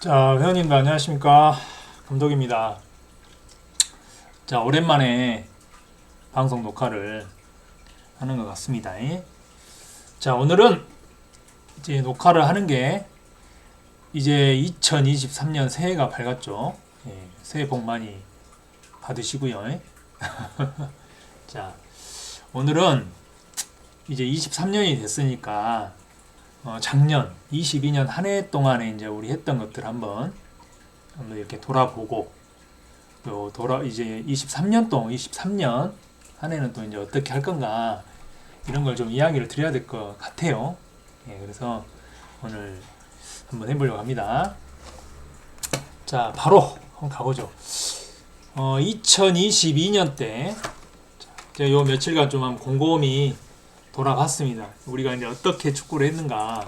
자, 회원님들 안녕하십니까? 감독입니다. 자, 오랜만에 방송 녹화를 하는 것 같습니다. 자, 오늘은 이제 녹화를 하는 게 이제 2023년 새해가 밝았죠. 새해 복 많이 받으시고요. 자, 오늘은 이제 23년이 됐으니까 작년 22년 한 해 동안에 이제 우리 했던 것들 한번 이렇게 돌아보고 이제 23년 한 해는 또 이제 어떻게 할 건가 이런 걸 좀 이야기를 드려야 될 것 같아요. 그래서 오늘 한번 해보려고 합니다. 자, 바로 한번 가보죠. 2022년 때 제가 요 며칠간 좀 한번 곰곰이 돌아봤습니다. 우리가 이제 어떻게 축구를 했는가.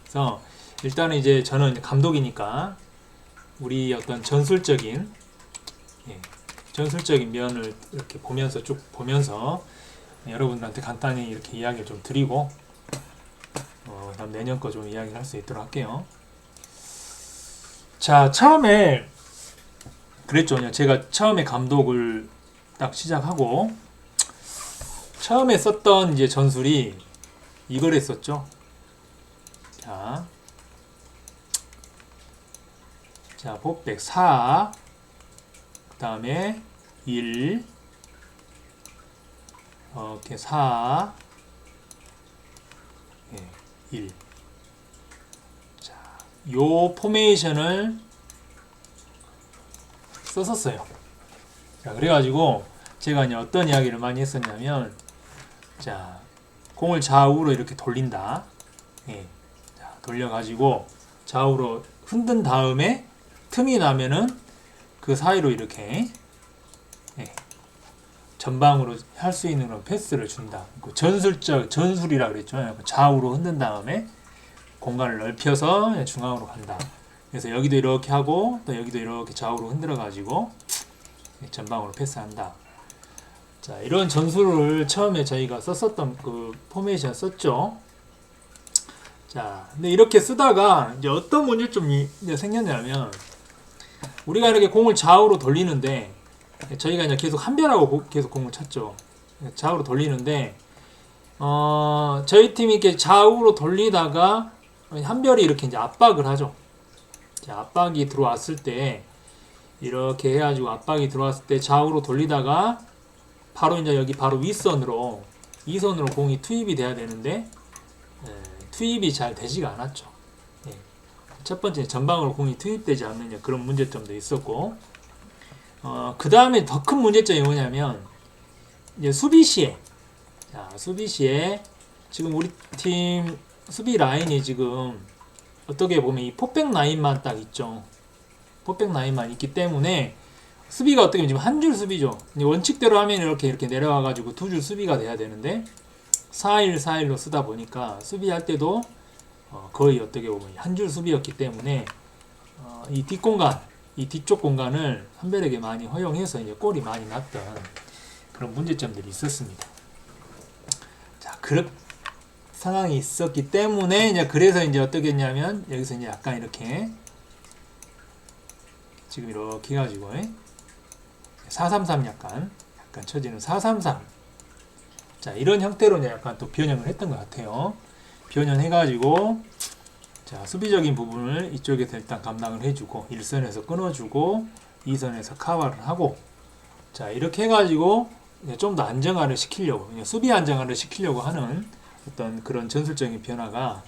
그래서 일단은 이제 저는 감독이니까 우리 어떤 전술적인 면을 이렇게 보면서 쭉 보면서 여러분들한테 간단히 이렇게 이야기를 좀 드리고 그다음 내년 거 좀 이야기를 할 수 있도록 할게요. 자, 처음에 그랬죠. 제가 처음에 감독을 딱 시작하고 처음에 썼던 이제 전술이 이걸 했었죠. 자, 폭백 4, 그 다음에 1, 이렇게 4, 1. 자, 요 포메이션을 썼었어요. 자, 그래가지고 제가 이제 어떤 이야기를 많이 했었냐면, 자, 공을 좌우로 이렇게 돌린다. 자, 돌려가지고 좌우로 흔든 다음에 틈이 나면은 그 사이로 이렇게 전방으로 할 수 있는 그런 패스를 준다. 전술이라 그랬죠. 좌우로 흔든 다음에 공간을 넓혀서 중앙으로 간다. 그래서 여기도 이렇게 하고 또 여기도 이렇게 좌우로 흔들어 가지고 전방으로 패스한다. 자, 이런 전술을 처음에 저희가 썼었던 그 포메이션 썼죠. 자, 근데 이렇게 쓰다가 이제 어떤 문제점이 이제 생겼냐면 우리가 이렇게 공을 좌우로 돌리는데 저희가 이제 계속 한별하고 계속 공을 찼죠. 좌우로 돌리는데 저희 팀이 이렇게 좌우로 돌리다가 한별이 이렇게 이제 압박을 하죠. 자, 압박이 들어왔을 때 이렇게 해가지고 압박이 들어왔을 때 좌우로 돌리다가 바로 이제 여기 바로 윗선으로 이선으로 공이 투입이 돼야 되는데 투입이 잘 되지가 않았죠. 첫 번째 전방으로 공이 투입되지 않는 그런 문제점도 있었고 그 다음에 더 큰 문제점이 뭐냐면 이제 수비 시에 지금 우리 팀 수비 라인이 지금 어떻게 보면 이 포백 라인만 딱 있죠. 포백 라인만 있기 때문에 수비가 어떻게 보면 지금 한 줄 수비죠. 원칙대로 하면 이렇게 내려와가지고 두 줄 수비가 돼야 되는데 4-1-4-1로 쓰다 보니까 수비할 때도 거의 어떻게 보면 한 줄 수비였기 때문에 이 뒷공간, 이 뒤쪽 공간을 한별에게 많이 허용해서 이제 골이 많이 났던 그런 문제점들이 있었습니다. 자, 그런 상황이 있었기 때문에 이제 그래서 이제 어떻게 했냐면 여기서 이제 약간 이렇게 지금 이렇게 해가지고 4-3-3 약간 처지는 4-3-3. 자, 이런 형태로 이제 약간 또 변형을 했던 것 같아요. 변형해가지고 자, 수비적인 부분을 이쪽에서 일단 감당을 해주고 1선에서 끊어주고 2선에서 카바를 하고 자, 이렇게 해가지고 좀 더 안정화를 시키려고 수비 안정화를 시키려고 하는 어떤 그런 전술적인 변화가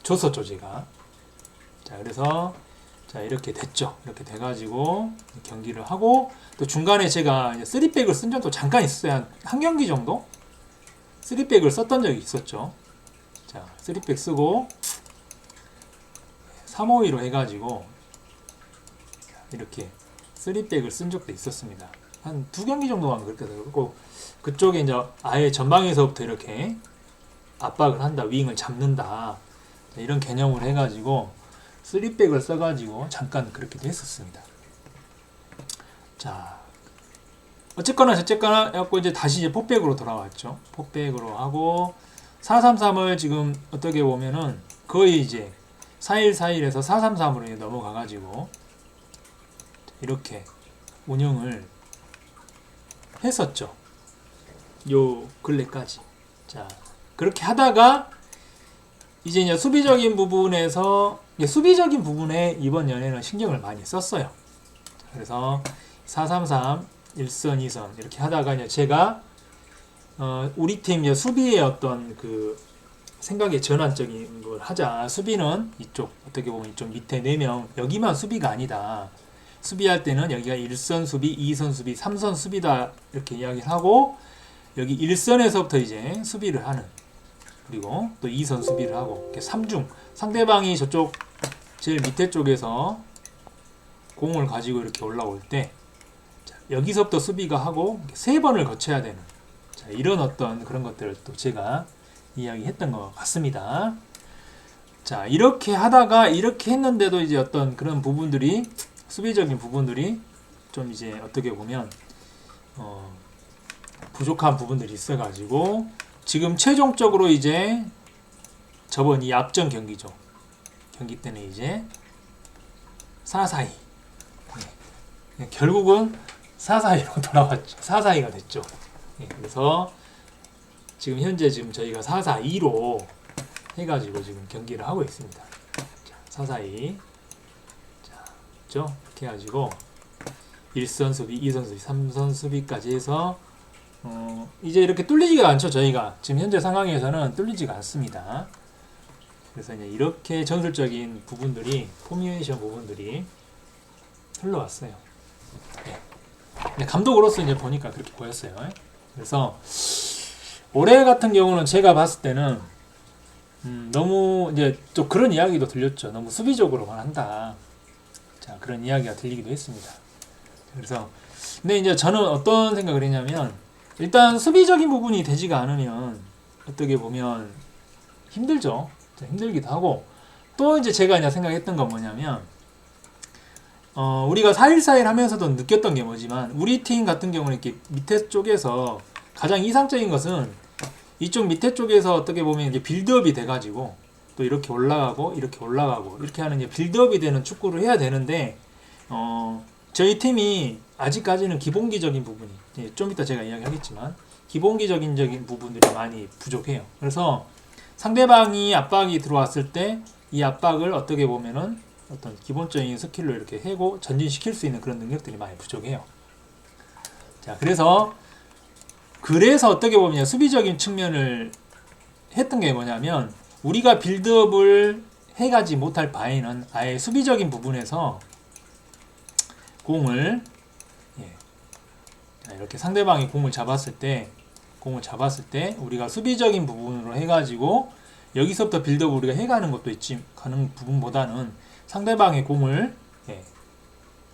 줬었죠, 제가. 자, 그래서 자, 이렇게 됐죠. 이렇게 돼가지고 경기를 하고 또 중간에 제가 3백을 쓴 적도 잠깐 있었어요. 한 경기 정도 3백을 썼던 적이 있었죠. 자, 3백 쓰고 3-5-2로 해가지고 이렇게 3백을 쓴 적도 있었습니다. 한 2경기 정도만 그렇게 되고 그쪽에 이제 아예 전방에서부터 이렇게 압박을 한다, 윙을 잡는다 이런 개념을 해가지고 3백을 써가지고 잠깐 그렇게도 했었습니다. 자, 어쨌거나 저쨌거나 해갖고 이제 다시 이제 포백으로 돌아왔죠. 포백으로 하고 4-3-3을 지금 어떻게 보면은 거의 이제 4-1-4-1에서 4-3-3으로 넘어가가지고 이렇게 운영을 했었죠. 요 근래까지. 자, 그렇게 하다가 이제 수비적인 부분에서 수비적인 부분에 이번 연에는 신경을 많이 썼어요. 그래서 4-3-3 1선 2선 이렇게 하다가 이제 제가 우리 팀 수비의 어떤 그 생각의 전환적인 걸 하자. 수비는 이쪽 어떻게 보면 이쪽 밑에 4명 여기만 수비가 아니다. 수비할 때는 여기가 1선 수비, 2선 수비, 3선 수비다 이렇게 이야기를 하고 여기 1선에서부터 이제 수비를 하는 그리고 또 2선 수비를 하고 이렇게 3중 상대방이 저쪽 제일 밑에 쪽에서 공을 가지고 이렇게 올라올 때 자, 여기서부터 수비가 하고 3번을 거쳐야 되는 자, 이런 어떤 그런 것들을 또 제가 이야기했던 것 같습니다. 자, 이렇게 하다가 이렇게 했는데도 이제 어떤 그런 부분들이 수비적인 부분들이 좀 이제 어떻게 보면 부족한 부분들이 있어가지고 지금 최종적으로 이제 저번 이 앞전 경기죠. 경기 때는 이제 4-4-2 네. 결국은 4-4-2로 돌아왔죠. 4-4-2가 됐죠. 네. 그래서 지금 현재 지금 저희가 4-4-2로 해가지고 지금 경기를 하고 있습니다. 자, 4-4-2 이렇게 해가지고 1선 수비, 2선 수비, 3선 수비까지 해서 이제 이렇게 뚫리지가 않죠. 저희가 지금 현재 상황에서는 뚫리지가 않습니다. 그래서 이제 이렇게 전술적인 부분들이 포메이션 부분들이 흘러왔어요. 네. 감독으로서 이제 보니까 그렇게 보였어요. 그래서 올해 같은 경우는 제가 봤을 때는 너무 이제 또 그런 이야기도 들렸죠. 너무 수비적으로만 한다. 자, 그런 이야기가 들리기도 했습니다. 그래서 근데 이제 저는 어떤 생각을 했냐면 일단 수비적인 부분이 되지가 않으면 어떻게 보면 힘들죠. 힘들기도 하고 또 이제 제가 이제 생각했던 건 뭐냐면 우리가 4-1-4-1 하면서도 느꼈던 게 뭐지만 우리 팀 같은 경우는 이렇게 밑에 쪽에서 가장 이상적인 것은 이쪽 밑에 쪽에서 어떻게 보면 이제 빌드업이 돼가지고 또 이렇게 올라가고 이렇게 올라가고 이렇게 하는 이제 빌드업이 되는 축구를 해야 되는데 저희 팀이 아직까지는 기본기적인 부분이 좀 이따 제가 이야기하겠지만 기본기적인 부분들이 많이 부족해요. 그래서 상대방이 압박이 들어왔을 때 이 압박을 어떻게 보면은 어떤 기본적인 스킬로 이렇게 해고 전진시킬 수 있는 그런 능력들이 많이 부족해요. 자, 그래서 어떻게 보면 수비적인 측면을 했던 게 뭐냐면 우리가 빌드업을 해가지 못할 바에는 아예 수비적인 부분에서 공을 이렇게 상대방이 공을 잡았을 때 우리가 수비적인 부분으로 해가지고 여기서부터 빌드업 우리가 해가는 것도 있지 가는 부분보다는 상대방의 공을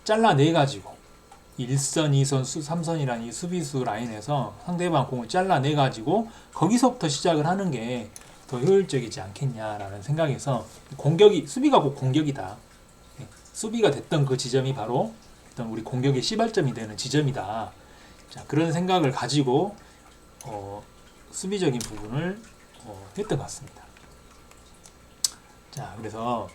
잘라내가지고 1선, 2선, 3선이라는 이 수비수 라인에서 상대방 공을 잘라내가지고 거기서부터 시작을 하는 게 더 효율적이지 않겠냐라는 생각에서 수비가 곧 공격이다. 수비가 됐던 그 지점이 바로 어떤 우리 공격의 시발점이 되는 지점이다. 자, 그런 생각을 가지고 수비적인 부분을 했던 것 같습니다. 자, 그래서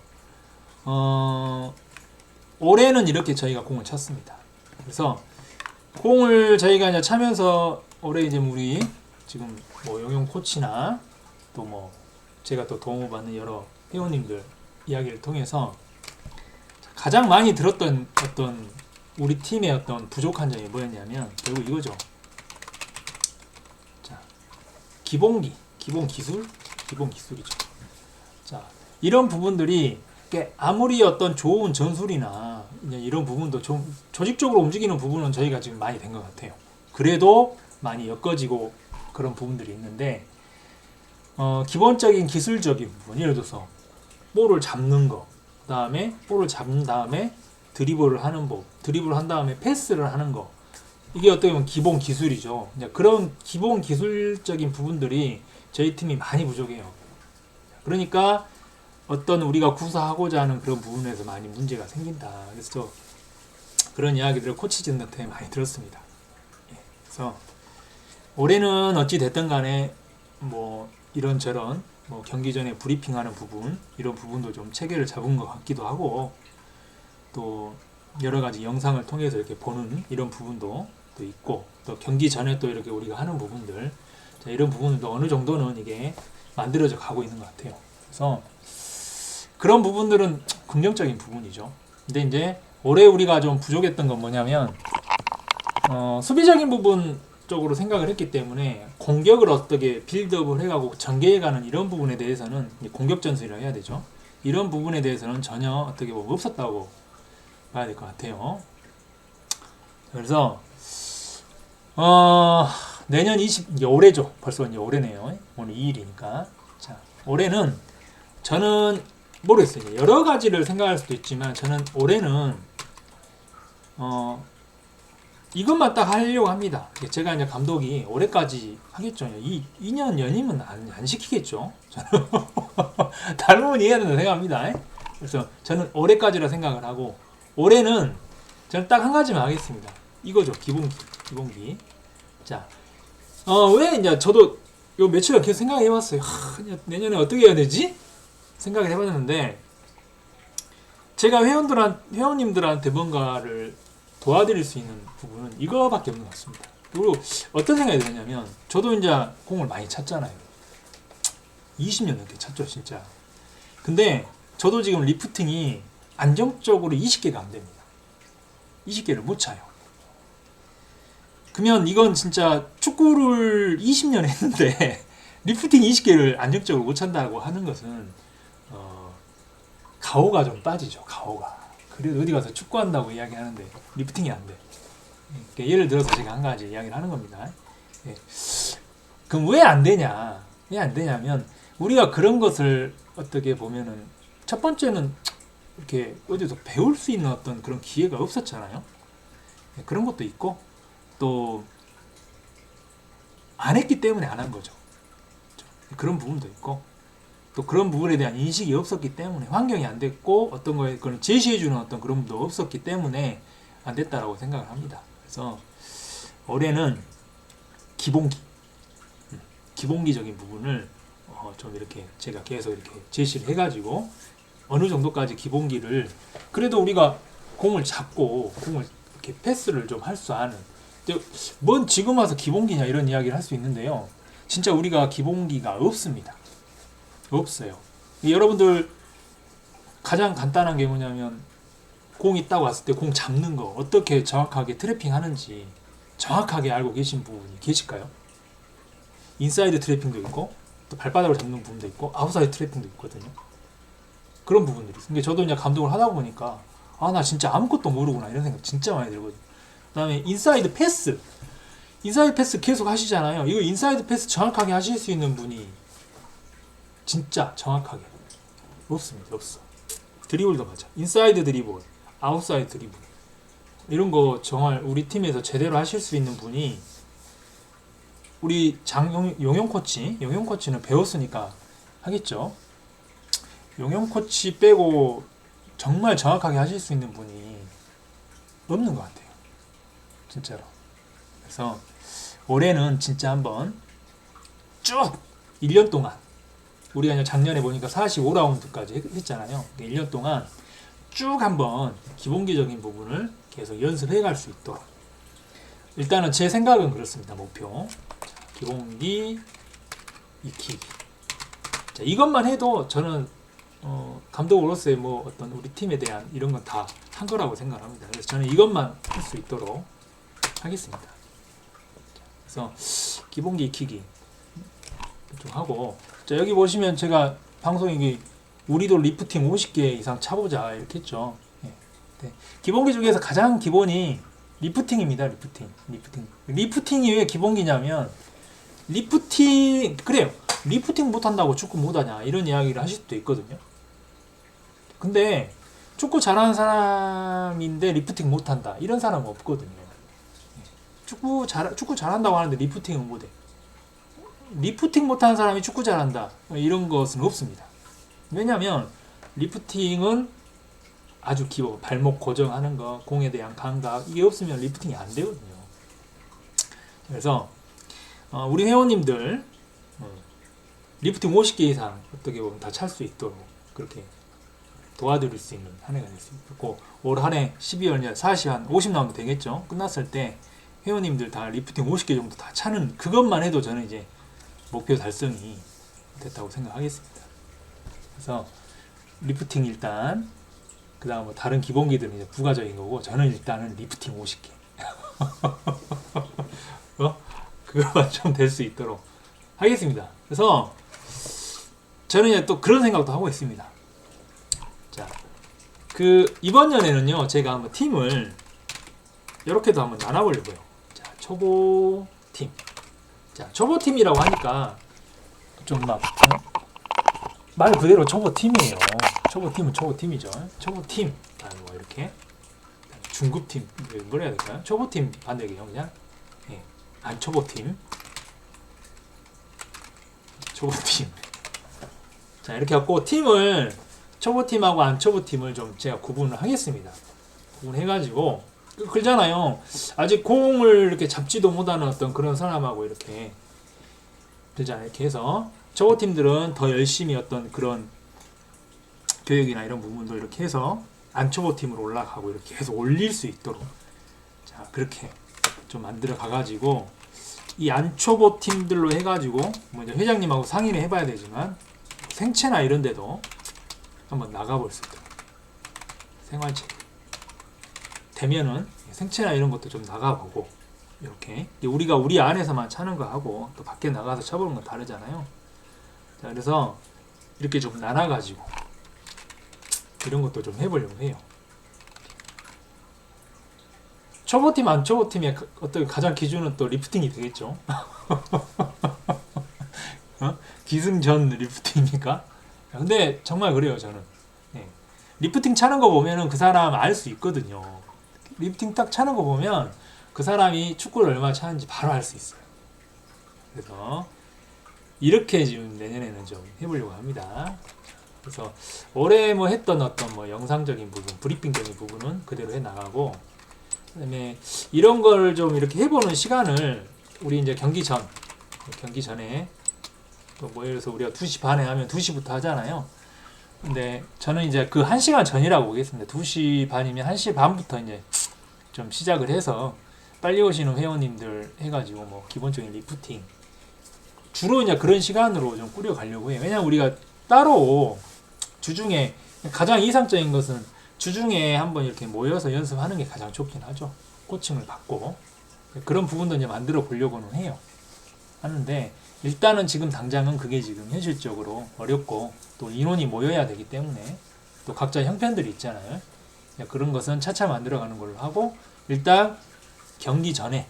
올해는 이렇게 저희가 공을 찼습니다. 그래서 공을 저희가 이제 차면서 올해 이제 우리 지금 뭐 용용 코치나 또 뭐 제가 또 도움을 받는 여러 회원님들 이야기를 통해서 가장 많이 들었던 어떤 우리 팀의 어떤 부족한 점이 뭐였냐면 결국 이거죠. 자, 기본 기술이죠. 자, 이런 부분들이 아무리 어떤 좋은 전술이나 이런 부분도 좀 조직적으로 움직이는 부분은 저희가 지금 많이 된 것 같아요. 그래도 많이 엮어지고 그런 부분들이 있는데 기본적인 기술적인 부분, 예를 들어서 볼을 잡는 거, 그 다음에 볼을 잡은 다음에 드리블을 하는 법, 드리블을 한 다음에 패스를 하는 거, 이게 어떻게 보면 기본 기술이죠. 그런 기본 기술적인 부분들이 저희 팀이 많이 부족해요. 그러니까 어떤 우리가 구사하고자 하는 그런 부분에서 많이 문제가 생긴다. 그래서 그런 이야기들을 코치진한테 많이 들었습니다. 그래서 올해는 어찌 됐든 간에 뭐 이런저런 뭐 경기 전에 브리핑하는 부분 이런 부분도 좀 체계를 잡은 것 같기도 하고 또 여러 가지 영상을 통해서 이렇게 보는 이런 부분도 또 있고 또 경기 전에 또 이렇게 우리가 하는 부분들 자, 이런 부분도 어느 정도는 이게 만들어져 가고 있는 것 같아요. 그래서 그런 부분들은 긍정적인 부분이죠. 근데 이제 올해 우리가 좀 부족했던 건 뭐냐면 수비적인 부분 쪽으로 생각을 했기 때문에 공격을 어떻게 빌드업을 해가고 전개해가는 이런 부분에 대해서는 공격 전술이라 해야 되죠. 이런 부분에 대해서는 전혀 어떻게 보면 없었다고 봐야 될 것 같아요. 그래서 내년 이제 올해죠. 벌써 이제 올해네요. 오늘 2일이니까. 자, 올해는 저는 모르겠어요. 여러 가지를 생각할 수도 있지만 저는 올해는 이것만 딱 하려고 합니다. 제가 이제 감독이 올해까지 하겠죠. 2년 연임은 안 시키겠죠. 저는 다른 분이 해야 된다고 생각합니다. 그래서 저는 올해까지라 생각을 하고 올해는 저는 딱 한 가지만 하겠습니다. 이거죠. 기본기. 자, 왜 이제 저도 요 며칠 계속 생각해봤어요. 내년에 어떻게 해야 되지? 생각을 해봤는데 제가 회원님들한테 뭔가를 도와드릴 수 있는 부분은 이거밖에 없는 것 같습니다. 그리고 어떤 생각이 드냐면 저도 이제 공을 많이 찼잖아요. 20년 넘게 찼죠, 진짜. 근데 저도 지금 리프팅이 안정적으로 20개가 안 됩니다. 20개를 못 차요. 그러면 이건 진짜 축구를 20년 했는데 리프팅 20개를 안정적으로 못 찬다고 하는 것은 가오가 좀 빠지죠. 가오가. 그래도 어디 가서 축구한다고 이야기하는데 리프팅이 안 돼. 그러니까 예를 들어서 제가 한 가지 이야기를 하는 겁니다. 예. 그럼 왜 안 되냐? 왜 안 되냐면 우리가 그런 것을 어떻게 보면은 첫 번째는 이렇게 어디서 배울 수 있는 어떤 그런 기회가 없었잖아요. 예, 그런 것도 있고 또 안 했기 때문에 안 한 거죠. 그런 부분도 있고 또 그런 부분에 대한 인식이 없었기 때문에 환경이 안 됐고 어떤 거에 그런 제시해주는 어떤 그런 부분도 없었기 때문에 안 됐다라고 생각을 합니다. 그래서 올해는 기본기적인 부분을 좀 이렇게 제가 계속 이렇게 제시를 해가지고 어느 정도까지 기본기를 그래도 우리가 공을 잡고 공을 이렇게 패스를 좀 할 수 아는 뭔 지금 와서 기본기냐 이런 이야기를 할 수 있는데요. 진짜 우리가 기본기가 없습니다. 없어요. 여러분들 가장 간단한 게 뭐냐면 공이 딱 왔을 때 공 잡는 거 어떻게 정확하게 트래핑 하는지 정확하게 알고 계신 분이 계실까요? 인사이드 트래핑도 있고 또 발바닥으로 잡는 부분도 있고 아웃사이드 트래핑도 있거든요. 그런 부분들이 있어요. 근데 저도 이제 감독을 하다 보니까 나 진짜 아무것도 모르구나 이런 생각 진짜 많이 들거든요. 그 다음에 인사이드 패스 계속 하시잖아요. 이거 인사이드 패스 정확하게 하실 수 있는 분이 진짜 정확하게 없습니다. 없어. 드리블도 맞아. 인사이드 드리블, 아웃사이드 드리블 이런 거 정말 우리 팀에서 제대로 하실 수 있는 분이 우리 용영 코치는 배웠으니까 하겠죠. 용영 코치 빼고 정말 정확하게 하실 수 있는 분이 없는 것 같아요. 진짜로. 그래서 올해는 진짜 한번 쭉 1년 동안 우리가 이제 작년에 보니까 45라운드까지 했잖아요. 1년 동안 쭉 한번 기본기적인 부분을 계속 연습해 갈 수 있도록 일단은 제 생각은 그렇습니다. 목표 기본기 익히기 자, 이것만 해도 저는 감독으로서의 뭐 어떤 우리 팀에 대한 이런 건 다 한 거라고 생각합니다. 그래서 저는 이것만 할 수 있도록 하겠습니다. 그래서 기본기 익히기 좀 하고 자, 여기 보시면 제가 방송이 우리도 리프팅 50개 이상 차보자 이렇게 했죠. 네. 네. 기본기 중에서 가장 기본이 리프팅입니다. 리프팅이 왜 기본기냐면 그래요. 리프팅 못한다고 축구 못하냐 이런 이야기를 하실 수도 있거든요. 근데 축구 잘하는 사람인데 리프팅 못한다 이런 사람은 없거든요. 축구 잘한다고 하는데 리프팅은 못해. 리프팅 못하는 사람이 축구 잘한다 이런 것은 없습니다. 왜냐하면 리프팅은 아주 기본 발목 고정하는 거 공에 대한 감각 이게 없으면 리프팅이 안 되거든요. 그래서 우리 회원님들 리프팅 50개 이상 어떻게 보면 다 찰 수 있도록 그렇게 도와드릴 수 있는 한 해가 될 수 있고, 올 한 해 12월 사실 한 50라운드 되겠죠. 끝났을 때 회원님들 다 리프팅 50개 정도 다 차는 그것만 해도 저는 이제 목표 달성이 됐다고 생각하겠습니다. 그래서 리프팅 일단, 그 다음 뭐 다른 기본기들은 이제 부가적인 거고, 저는 일단은 리프팅 50개 그거만 좀 될 수 있도록 하겠습니다. 그래서 저는 이제 또 그런 생각도 하고 있습니다. 자, 이번 년에는요, 제가 한번 팀을 이렇게도 한번 나눠보려고요. 자, 초보 팀. 자, 초보 팀이라고 하니까 좀 막 말 그대로 초보 팀이에요. 초보 팀은 초보 팀이죠. 초보 팀. 뭐 이렇게 중급 팀 뭐라 해야 될까요? 초보 팀 반대게요, 그냥. 예, 안 초보 팀. 초보 팀. 자, 이렇게 갖고 팀을 초보 팀하고 안 초보 팀을 좀 제가 구분을 하겠습니다. 구분해가지고 그러잖아요. 아직 공을 이렇게 잡지도 못하는 어떤 그런 사람하고 이렇게 되잖아요. 이렇게 해서 초보 팀들은 더 열심히 어떤 그런 교육이나 이런 부분도 이렇게 해서 안 초보 팀으로 올라가고 이렇게 해서 올릴 수 있도록, 자, 그렇게 좀 만들어 가가지고 이 안 초보 팀들로 해가지고 뭐 이제 회장님하고 상의를 해봐야 되지만 생체나 이런 데도 한번 나가볼 수 있도록, 생활체 되면은 생체나 이런 것도 좀 나가보고, 이렇게 우리가 우리 안에서만 차는 거하고 또 밖에 나가서 쳐보는 건 다르잖아요. 자, 그래서 이렇게 좀 나눠가지고 이런 것도 좀 해보려고 해요. 초보팀, 안 초보팀의 어떤 가장 기준은 또 리프팅이 되겠죠. 기승전 리프팅입니까? 근데 정말 그래요, 저는. 예. 리프팅 차는 거 보면은 그 사람 알 수 있거든요. 리프팅 딱 차는 거 보면 그 사람이 축구를 얼마나 차는지 바로 알 수 있어요. 그래서 이렇게 지금 내년에는 좀 해보려고 합니다. 그래서 올해 뭐 했던 어떤 뭐 영상적인 부분, 브리핑적인 부분은 그대로 해 나가고, 그다음에 이런 걸 좀 이렇게 해보는 시간을 우리 이제 경기 전에 또 뭐 예를 들어서 우리가 2시 반에 하면 2시부터 하잖아요. 근데 저는 이제 그 1시간 전이라고 보겠습니다. 2시 반이면 1시 반부터 이제 좀 시작을 해서 빨리 오시는 회원님들 해가지고 뭐 기본적인 리프팅 주로 이제 그런 시간으로 좀 꾸려가려고 해요. 왜냐면 우리가 따로 주중에 가장 이상적인 것은 주중에 한번 이렇게 모여서 연습하는 게 가장 좋긴 하죠. 코칭을 받고 그런 부분도 이제 만들어 보려고는 해요. 하는데 일단은 지금 당장은 그게 지금 현실적으로 어렵고 또 인원이 모여야 되기 때문에 또 각자 형편들이 있잖아요. 그런 것은 차차 만들어가는 걸로 하고, 일단 경기 전에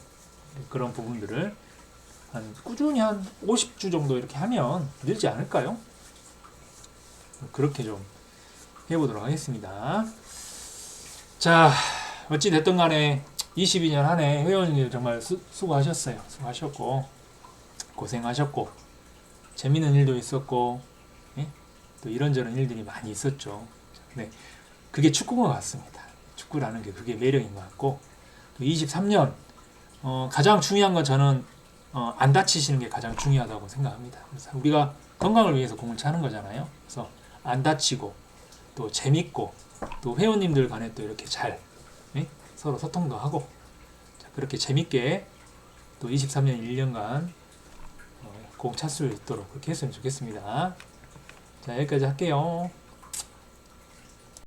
그런 부분들을 꾸준히 한 50주 정도 이렇게 하면 늘지 않을까요? 그렇게 좀 해보도록 하겠습니다. 자, 어찌 됐든 간에 22년 한 해 회원님들 정말 수고하셨어요. 수고하셨고 고생하셨고 재밌는 일도 있었고, 예? 또 이런저런 일들이 많이 있었죠. 네, 그게 축구인 것 같습니다. 축구라는 게 그게 매력인 것 같고, 또 23년 가장 중요한 건 저는 안 다치시는 게 가장 중요하다고 생각합니다. 그래서 우리가 건강을 위해서 공을 차는 거잖아요. 그래서 안 다치고 또 재밌고 또 회원님들 간에 또 이렇게 잘, 예? 서로 소통도 하고, 자, 그렇게 재밌게 또 23년 1년간 공 찰 수 있도록 그렇게 했으면 좋겠습니다. 자, 여기까지 할게요.